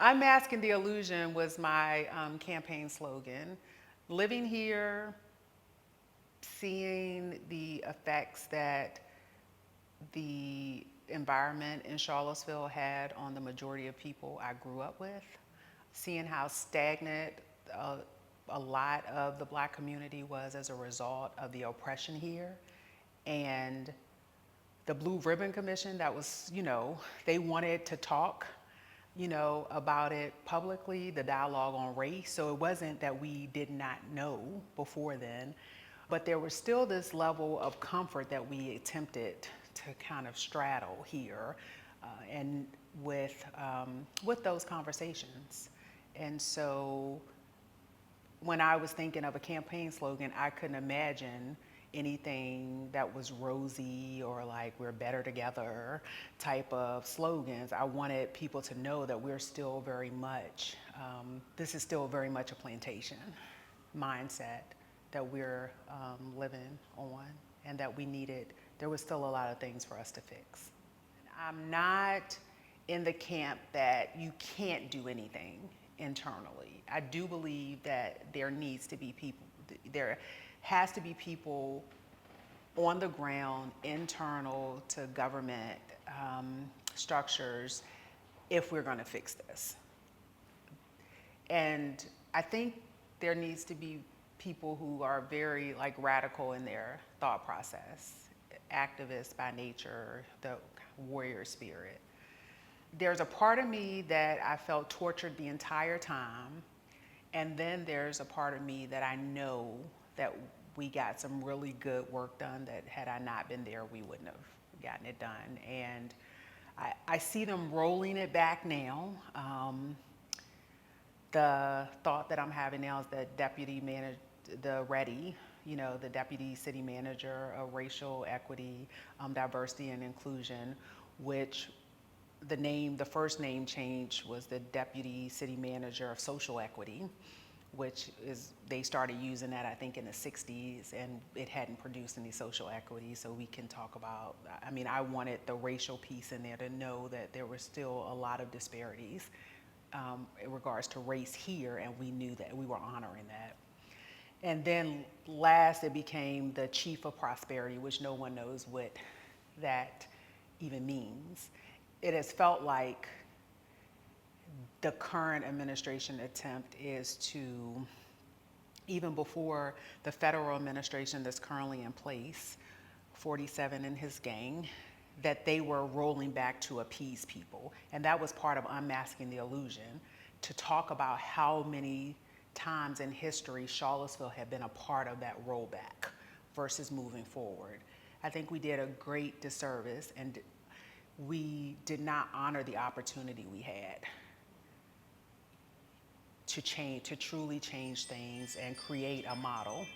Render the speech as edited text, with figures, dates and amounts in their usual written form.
Unmasking the Illusion was my campaign slogan. Living here, seeing the effects that the environment in Charlottesville had on the majority of people I grew up with, seeing how stagnant a lot of the Black community was as a result of the oppression here, and the Blue Ribbon Commission that was, they wanted to talk, about it publicly, the dialogue on race. So it wasn't that we did not know before then, but there was still this level of comfort that we attempted to kind of straddle here, and with those conversations. And so when I was thinking of a campaign slogan, I couldn't imagine anything that was rosy or like we're better together type of slogans. I wanted people to know that we're still very much, this is still very much a plantation mindset that we're living on, and that there was still a lot of things for us to fix. I'm not in the camp that you can't do anything internally. I do believe that there has to be people on the ground, internal to government structures, if we're going to fix this. And I think there needs to be people who are very radical in their thought process, activists by nature, the warrior spirit. There's a part of me that I felt tortured the entire time, and then there's a part of me that I know that we got some really good work done that had I not been there, we wouldn't have gotten it done. And I see them rolling it back now. The thought that I'm having now is that the deputy city manager of racial equity, diversity and inclusion, which the first name change was the deputy city manager of social equity, which is, they started using that I think in the 60s, and it hadn't produced any social equity. So we can talk about, I wanted the racial piece in there to know that there were still a lot of disparities in regards to race here, and we knew that, we were honoring that. And then last, it became the chief of prosperity, which no one knows what that even means. It has felt like the current administration attempt is to, even before the federal administration that's currently in place, 47 and his gang, that they were rolling back to appease people. And that was part of Unmasking the Illusion, to talk about how many times in history Charlottesville had been a part of that rollback versus moving forward. I think we did a great disservice, and we did not honor the opportunity we had to truly change things and create a model